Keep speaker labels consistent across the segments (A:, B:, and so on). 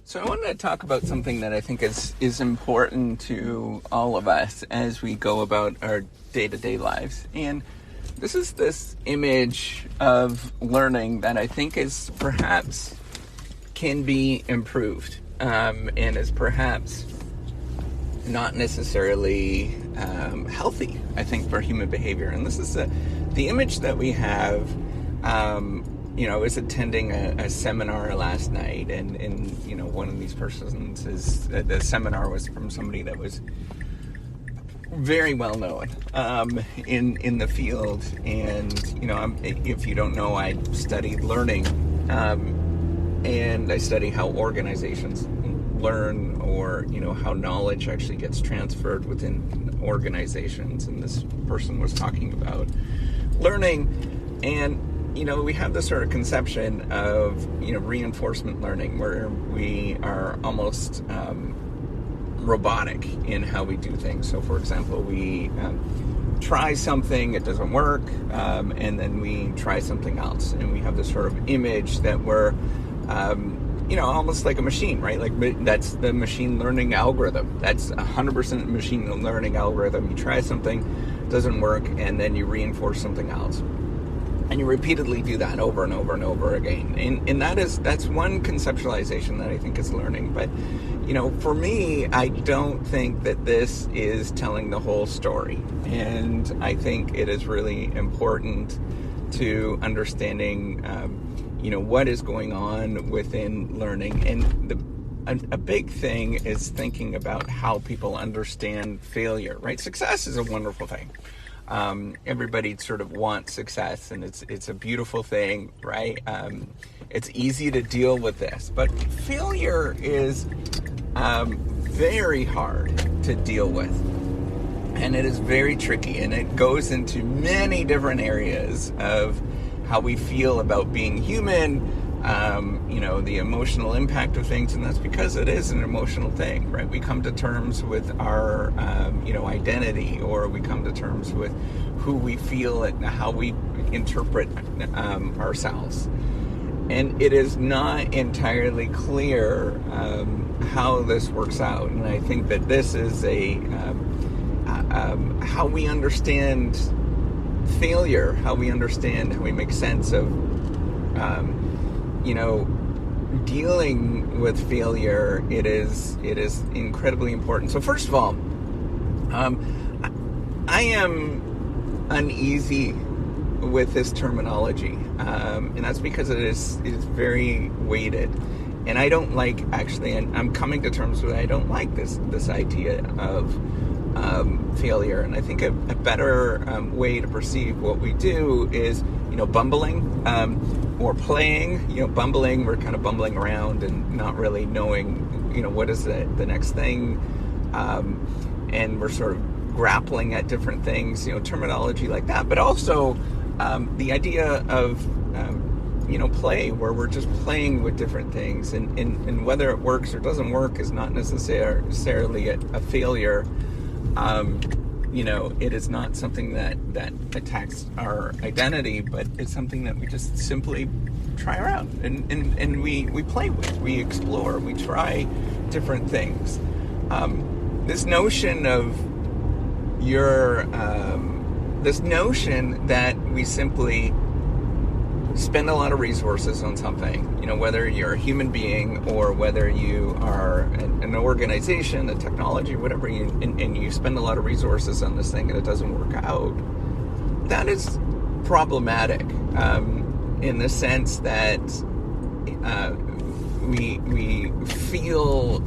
A: So I wanted to talk about something that I think is important to all of us as we go about our day-to-day lives. And this is this image of learning that I think is perhaps can be improved and is perhaps not necessarily healthy, I think, for human behavior. And this is the image that we have. I was attending a seminar last night, and one of these persons the seminar was from somebody that was very well known in the field. And if you don't know, I studied learning, and I study how organizations learn, or how knowledge actually gets transferred within organizations. And this person was talking about learning, and we have this sort of conception of, reinforcement learning, where we are almost robotic in how we do things. So, for example, we try something, it doesn't work, and then we try something else. And we have this sort of image that we're, almost like a machine, right? Like, that's the machine learning algorithm. That's 100% machine learning algorithm. You try something, doesn't work, and then you reinforce something else. And you repeatedly do that over and over and over again. And that's one conceptualization that I think is learning. But, for me, I don't think that this is telling the whole story. And I think it is really important to understanding, what is going on within learning. And a big thing is thinking about how people understand failure, right? Success is a wonderful thing. Everybody sort of wants success, and it's a beautiful thing, right? It's easy to deal with this, but failure is very hard to deal with, and it is very tricky, and it goes into many different areas of how we feel about being human, the emotional impact of things. And that's because it is an emotional thing, right? We come to terms with our, identity, or we come to terms with who we feel and how we interpret ourselves. And it is not entirely clear how this works out. And I think that this is how we understand failure, how we make sense of, dealing with failure. It is incredibly important. So first of all, I am uneasy with this terminology, and that's because it is very weighted, and I don't like, actually, and I'm coming to terms with, I don't like this idea of failure. And I think a better way to perceive what we do is, bumbling, or playing. Bumbling, we're kind of bumbling around and not really knowing, what is the next thing, and we're sort of grappling at different things, terminology like that. But also the idea of play, where we're just playing with different things, and whether it works or doesn't work is not necessarily a failure. It is not something that attacks our identity, but it's something that we just simply try around and we play with, we explore, we try different things. This notion of this notion that we simply spend a lot of resources on something, whether you're a human being or whether you are an organization, a technology, whatever, and you spend a lot of resources on this thing and it doesn't work out, that is problematic, in the sense that we feel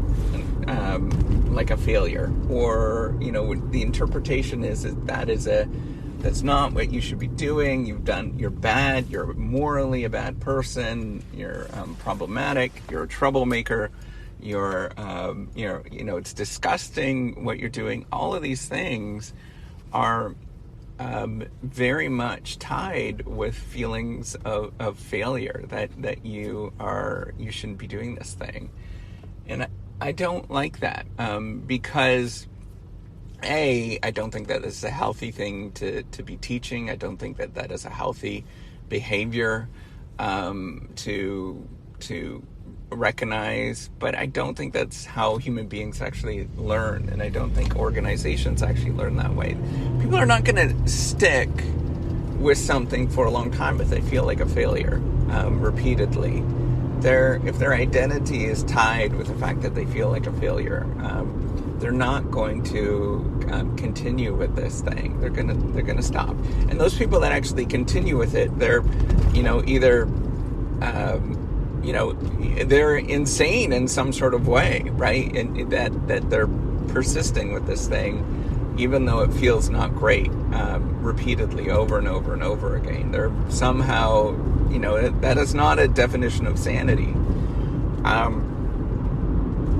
A: like a failure, or the interpretation is that that's not what you should be doing. You're bad, you're morally a bad person, you're problematic, you're a troublemaker, it's disgusting what you're doing. All of these things are very much tied with feelings of failure, that you shouldn't be doing this thing. And I don't like that, because I don't think that this is a healthy thing to be teaching. I don't think that is a healthy behavior to recognize, but I don't think that's how human beings actually learn, and I don't think organizations actually learn that way. People are not going to stick with something for a long time if they feel like a failure repeatedly. If their identity is tied with the fact that they feel like a failure, they're not going to continue with this thing. They're gonna stop. And those people that actually continue with it, they're either they're insane in some sort of way, right? And that they're persisting with this thing, even though it feels not great, repeatedly over and over and over again. They're somehow, that is not a definition of sanity.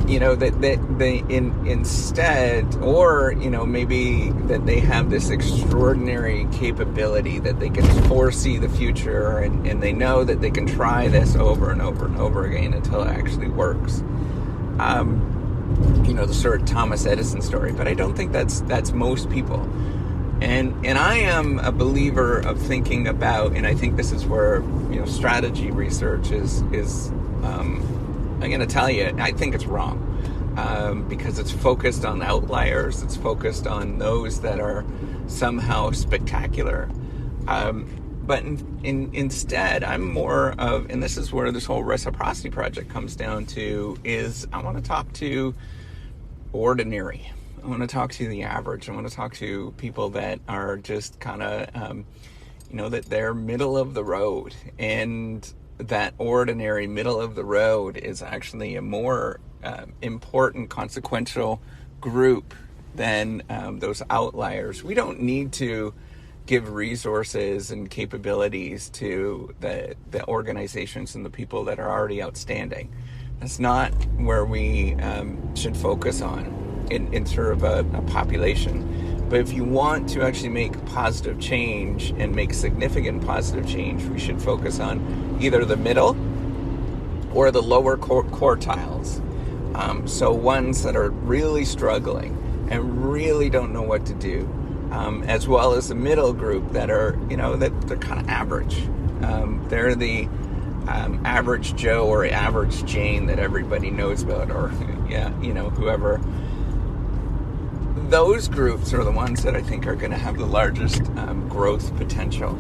A: That they instead, or maybe that they have this extraordinary capability that they can foresee the future, and they know that they can try this over and over and over again until it actually works. The sort of Thomas Edison story, but I don't think that's most people. And I am a believer of thinking about, and I think this is where strategy research is I'm going to tell you, I think it's wrong, because it's focused on outliers. It's focused on those that are somehow spectacular. But instead, I'm more of, and this is where this whole reciprocity project comes down to, is I want to talk to ordinary. I want to talk to the average. I want to talk to people that are just kind of, that they're middle of the road. And that ordinary middle of the road is actually a more important, consequential group than those outliers. We don't need to give resources and capabilities to the organizations and the people that are already outstanding. That's not where we should focus on in sort of a population. But if you want to actually make positive change and make significant positive change, we should focus on either the middle or the lower quartiles. So ones that are really struggling and really don't know what to do, as well as the middle group that are, that they're kind of average. They're the average Joe or average Jane that everybody knows about, or whoever. Those groups are the ones that I think are going to have the largest growth potential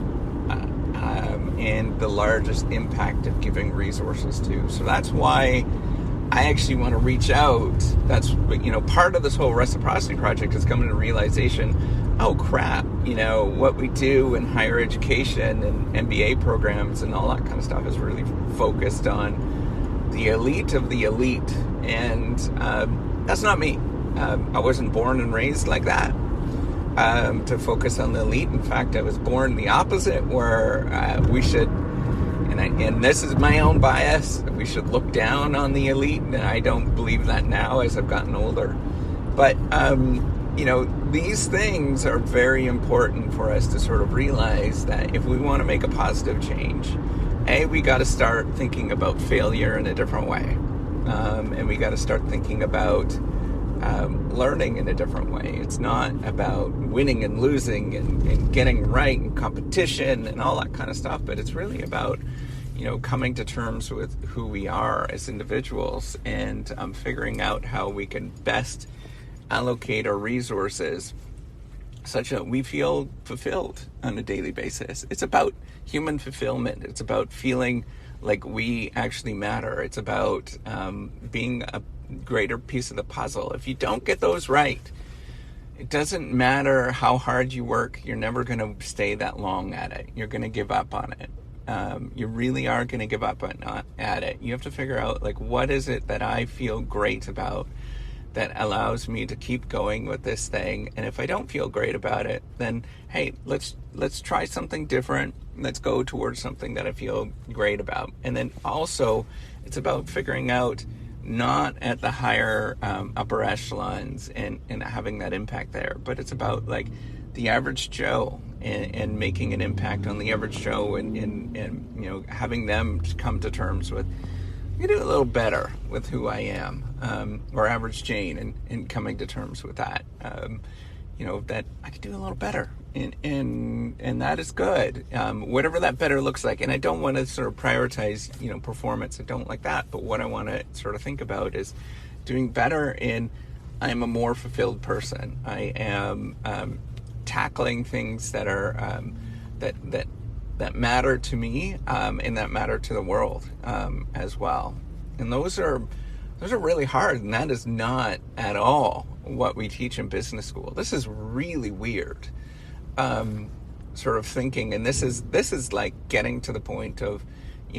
A: and the largest impact of giving resources to. So that's why I actually want to reach out. That's, part of this whole reciprocity project is coming to realization, oh crap, what we do in higher education and MBA programs and all that kind of stuff is really focused on the elite of the elite. And that's not me. I wasn't born and raised like that, to focus on the elite. In fact, I was born the opposite, where we should, and this is my own bias, we should look down on the elite, and I don't believe that now as I've gotten older. But, these things are very important for us to sort of realize that if we want to make a positive change, we got to start thinking about failure in a different way. And we got to start thinking about learning in a different way. It's not about winning and losing and getting right and competition and all that kind of stuff, but it's really about, coming to terms with who we are as individuals and figuring out how we can best allocate our resources such that we feel fulfilled on a daily basis. It's about human fulfillment. It's about feeling like we actually matter. It's about being a greater piece of the puzzle. If you don't get those right, it doesn't matter how hard you work, you're never going to stay that long at it. You're going to give up on it. You really are going to give up at it. You have to figure out, what is it that I feel great about that allows me to keep going with this thing? And if I don't feel great about it, then hey, let's try something different. Let's go towards something that I feel great about. And then also, it's about figuring out, not at the higher upper echelons and having that impact there, but it's about the average Joe and making an impact on the average Joe and having them come to terms with, I can do a little better with who I am, or average Jane, and coming to terms with that, that I could do a little better and that is good. Whatever that better looks like. And I don't want to sort of prioritize, performance. I don't like that. But what I want to sort of think about is doing better in, I'm a more fulfilled person. I am tackling things that are that matter to me, and that matter to the world as well. And those are really hard, and that is not at all what we teach in business school. This is really weird sort of thinking, and this is like getting to the point of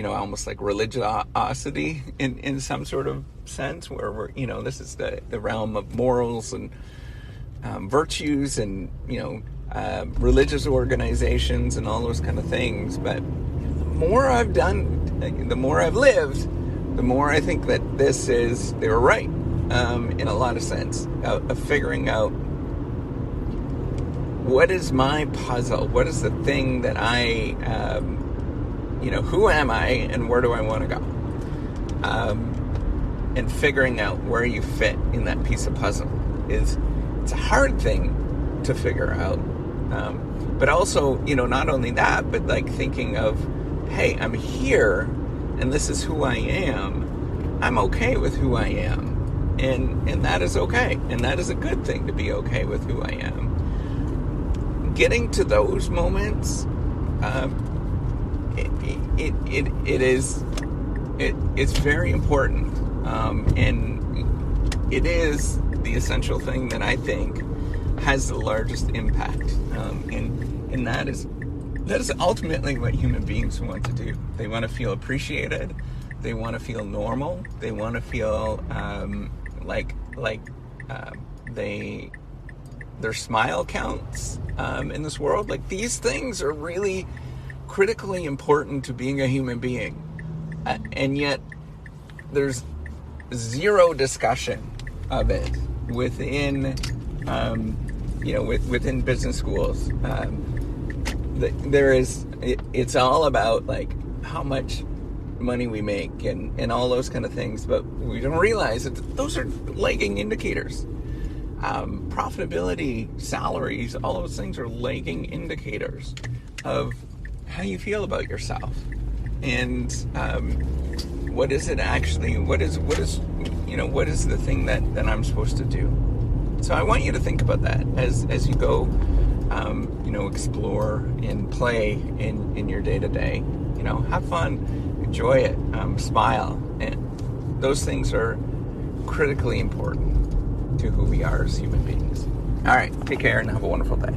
A: almost like religiosity in some sort of sense, where we're this is the realm of morals and virtues and religious organizations and all those kind of things. But the more I've done, the more I've lived, the more I think that they were right in a lot of sense of figuring out what is my puzzle, what is the thing that I, who am I and where do I want to go? And figuring out where you fit in that piece of puzzle it's a hard thing to figure out. But also, not only that, but like thinking of, hey, I'm here and this is who I am. I'm okay with who I am. And that is okay. And that is a good thing, to be okay with who I am. Getting to those moments, it's very important. And it is the essential thing that I think has the largest impact. And that is ultimately what human beings want to do. They want to feel appreciated. They want to feel normal. They want to feel their smile counts in this world. Like, these things are really critically important to being a human being, and yet there's zero discussion of it within within business schools. It's all about like how much money we make and all those kind of things, but we don't realize that those are lagging indicators. Profitability, salaries, all those things are lagging indicators of how you feel about yourself. And what is it actually, what is the thing that I'm supposed to do? So I want you to think about that as you go, explore and play in your day-to-day. Have fun, enjoy it, smile. And those things are critically important to who we are as human beings. All right, take care and have a wonderful day.